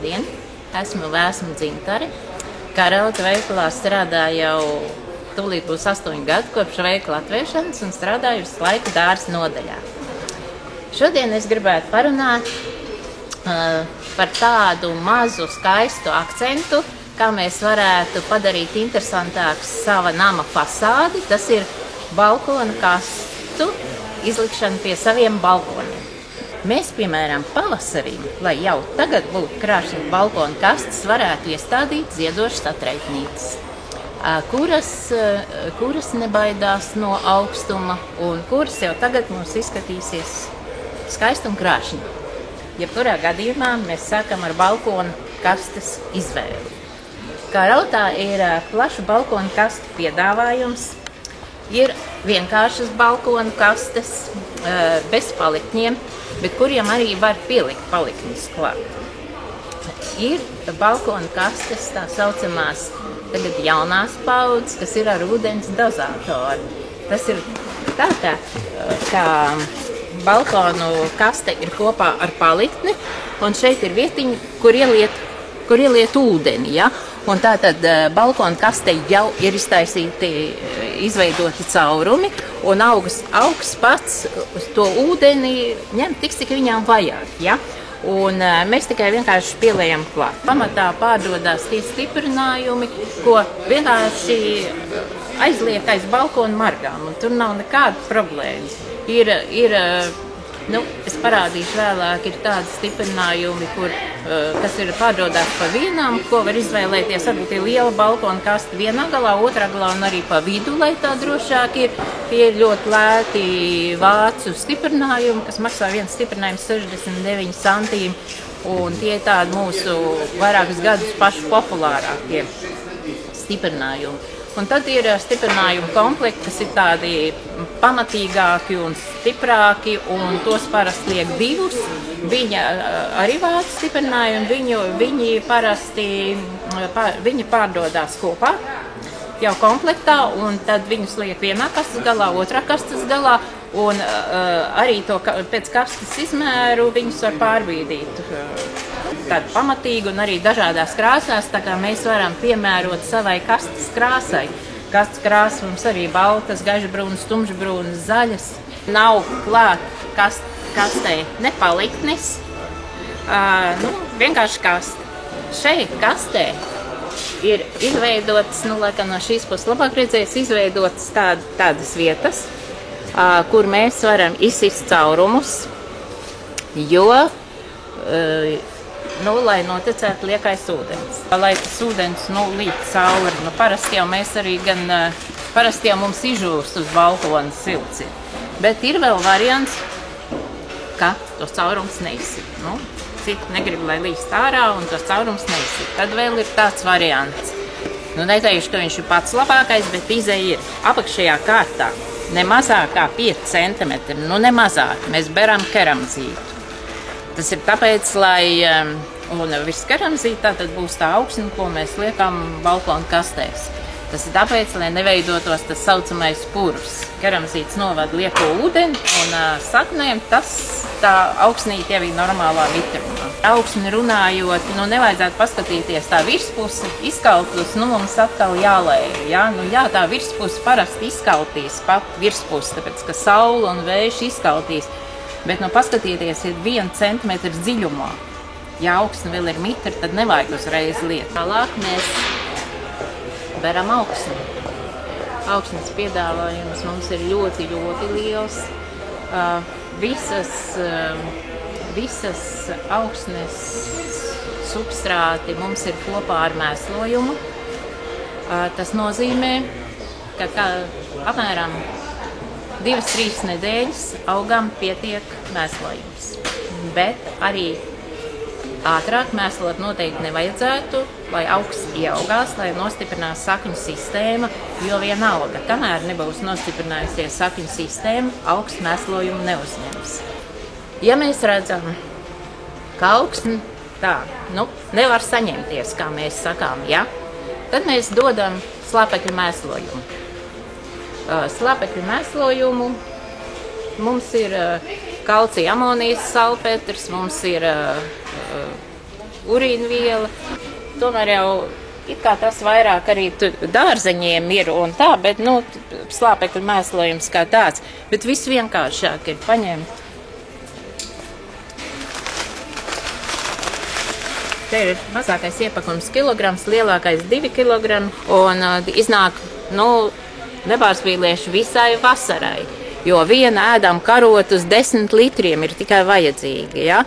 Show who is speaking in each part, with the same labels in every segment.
Speaker 1: Labdien! Esmu Vēsma Dzintare. Karaudze veikalā strādāju jau tūlīt būs 8 gadi kopš veikala atvēršanas un strādāju uz Laiku dārza nodaļā. Šodien es gribētu parunāt par tādu mazu skaistu akcentu, kā mēs varētu padarīt interesantāku sava nama fasādi. Tas ir balkona kastu izlikšana pie saviem balkoniem. Mēs, piemēram, pavasarī, lai jau tagad būtu krāšņas balkona kastes, varētu iestādīt ziedošas atraitnītes, kuras nebaidās no augstuma un kuras jau tagad mums izskatīsies skaisti un krāšņi. Jebkurā gadījumā mēs sākam ar balkona kastes izvēli. Karautā ir plašu balkona kastu piedāvājums. Ir vienkāršas balkona kastes bez palikņiem, bet kuriem arī var pielikt palikņus klāt. Ir balkona kastes, tā saucamās tagad jaunās paudzes, kas ir ar ūdens dozātoru. Tas ir tā, kā balkonu kaste ir kopā ar palikni, un šeit ir vietiņa, kur ieliet ūdeni. Ja? Un tātad balkona kastē jau ir izveidoti caurumi, un augs pats uz to ūdeni ņem tik, cik viņām vajag. Ja? Un mēs tikai vienkārši pieliejam klāt. Pamatā pārdodās tie stiprinājumi, ko vienkārši aizliek aiz balkona margām, un tur nav nekāda problēmas. Es parādīšu vēlāk, ir tādi stiprinājumi, kas ir pārdodās pa vienām, ko var izvēlēties. Varbūt ir liela balkona kaste vienā galā, otrā galā un arī pa vidu, lai tā drošāk ir. Tie ir ļoti lēti vācu stiprinājumi, kas maksā viens stiprinājums 69 centīmi. Un tie ir tādi mūsu vairākus gadus paši populārākie stiprinājumi. Un tad ir stiprinājuma komplekti, kas ir tādi pamatīgāki un stiprāki, un tos parasti liek divus. Viņi arī vāc stiprinājumi, viņi pārdodās kopā jau komplektā, un tad viņus liek vienā kastes galā, otrā kastes galā, un arī to pēc kastes izmēru viņus var pārbīdīt. Tāda pamatīga un arī dažādās krāsās, tā kā mēs varam piemērot savai kastes krāsai. Kastes krāsas mums arī baltas, gaižbrūnas, tumšbrūnas, zaļas. Nav klāt kastei ne paliknis, vienkārši kaste. Šeit kastē ir izveidotas, laikam no šīs puses labāk redzēs, izveidotas tādas vietas, kur mēs varam izsist caurumus, jo lai noticētu liekais ūdens. Lai tas ūdens līd cauri. Parasti jau mums izžūst uz balkona silts. Bet ir vēl variants, ka tos caurums neizsit. Citi negrib, lai līst ārā un tos caurums neizsit. Tad vēl ir tāds variants. Neteikšu, ka viņš ir pats labākais, bet izeja ir apakšējā kārtā. Ne mazāk kā 5 centimetri, ne mazāk. Mēs beram keramzītu. Tas ir tāpēc, un viss keramzīte tātad būs tā augsne, ko mēs liekam balkona kastēs. Tas ir tāpēc, lai neveidotos tas saucamais purvs. Keramzītes novada lieko ūdeni, un saknēm tā augsnīte jau ir normālā mitrumā. Augsni runājot, nevajadzētu paskatīties tā virspuse, izkaltus, mums atkal jālēja. Ja? Tā virspuse parasti izkaltīs pat virspuse, tāpēc, ka saule un vējš izkaltīs. Bet paskatieties, ir 1 centimetru dziļumā. Ja augsne vēl ir mitra, tad nevajag uzreiz liet. Tālāk mēs beram augsni. Augsnes piedāvājums mums ir ļoti, ļoti liels. Visas augsnes substrāti mums ir kopā ar mēslojumu. Tas nozīmē, ka apmēram 2-3 nedēļas augam pietiek mēslojums. Bet arī ātrāk mēslot noteikti nevajadzētu, lai augs ieaugās, lai nostiprinās sakņu sistēma, jo vienalga, kamēr nebūs nostiprinājusies sakņu sistēma, augs mēslojumu neuzņems. Ja mēs redzam, ka augs nevar saņemties, kā mēs sakām, tad mēs dodam slāpekļu mēslojumu. Slāpekļu mēslojumu mums ir kalcija amonijas salpetrs, mums ir urīnviela. Tomēr jau it kā tas vairāk arī dārzeņiem ir un tā, bet, nu, slāpekļu mēslojums kā tāds. Bet viss vienkāršāk ir paņemt. Te ir mazākais iepakums kilograms, lielākais 2 kilogrami, un iznāk, nu, nebārsbīlieši visai vasarai, jo viena ēdam karotus 10 litriem ir tikai vajadzīgi, ja?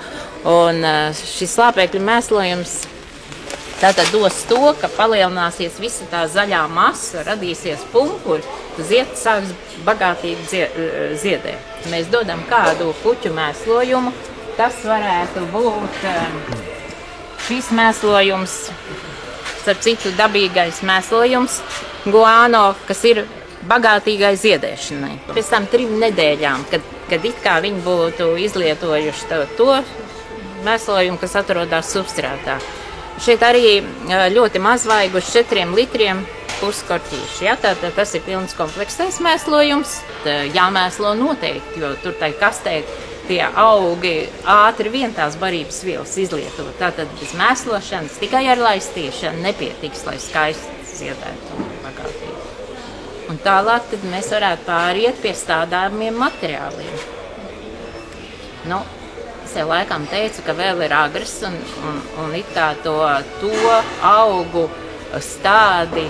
Speaker 1: Un šis slāpekļu mēslojums tātad dos to, ka palielināsies visa tā zaļā masa, radīsies pumpuri, zieds sāks bagātīgi ziedēt. Mēs dodam kādu puķu mēslojumu, tas varētu būt šis mēslojums, starp citu dabīgais mēslojums, guāno, kas ir bagātīgai ziedēšanai. Pēc tam 3 nedēļām, kad it kā viņi būtu izlietojuši to mēslojumu, kas atrodas substrātā. Šeit arī ļoti mazvaigu uz 4 litriem puskorķīši. Ja? Tātad tas ir pilns kompleksais mēslojums. Jāmēslo noteikti, jo tur tai kastē tie augi ātri vien tās barības vielas izlietot. Tātad bez mēslošanas tikai ar laistīšanu nepietiks, lai skaisti ziedētu un bagātīgi. Un tālāk tad mēs varētu pāriet pie stādāmiem materiāliem. Nu, es jau laikam teicu, ka vēl ir agrs un it kā to augu stādi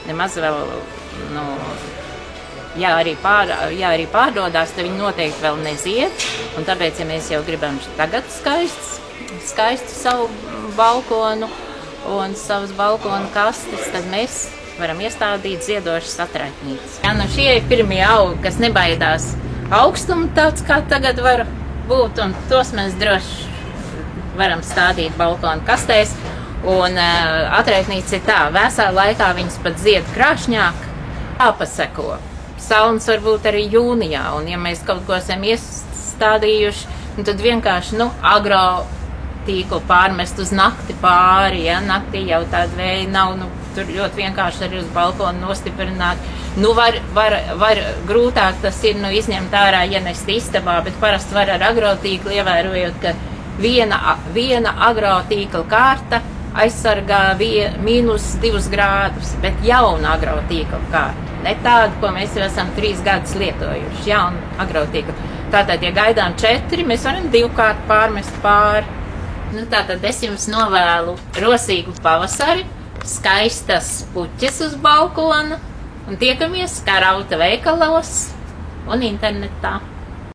Speaker 1: nemaz vēl, nu, ja arī pārdodās, tad viņi noteikti vēl nezied. Un tāpēc, ja mēs jau gribam tagad skaistu savu balkonu un savus balkonu kastes, tad mēs varam iestādīt ziedošas atraitnītes. Ja, nu šie ir pirmie augi, kas nebaidās augstumu tāds, kā tagad var būt, un tos mēs droši varam stādīt balkonu kastēs. Un atraitnītes ir tā, vēsā laikā viņas pat zied krāšņāk, jāpaseko. Salnas var būt arī jūnijā, un ja mēs kaut ko esam iestādījuši, tad vienkārši, nu, agrotīklu pārmest uz nakti pāri, ja, naktī jau tāda vēja nav, nu, tur ļoti vienkārši arī uz balkonu nostiprināt. Nu, var grūtāk tas ir, nu, izņemt ārā, ienest istabā, bet parasti var ar agrotīklu, ievērojot, ka viena agrotīkla kārta aizsargā -2 grādus, bet jauna agrotīkla kārta. Ne tādu, ko mēs jau esam 3 gadus lietojuši, jaunu agrotīklu. Tātad, ja gaidām 4, mēs varam 2 kārt pārmest pāri. Nu, tātad es jums novēlu rosīgu pavasari, skaistas puķes uz balkona un tiekamies Karauta veikalos un internetā.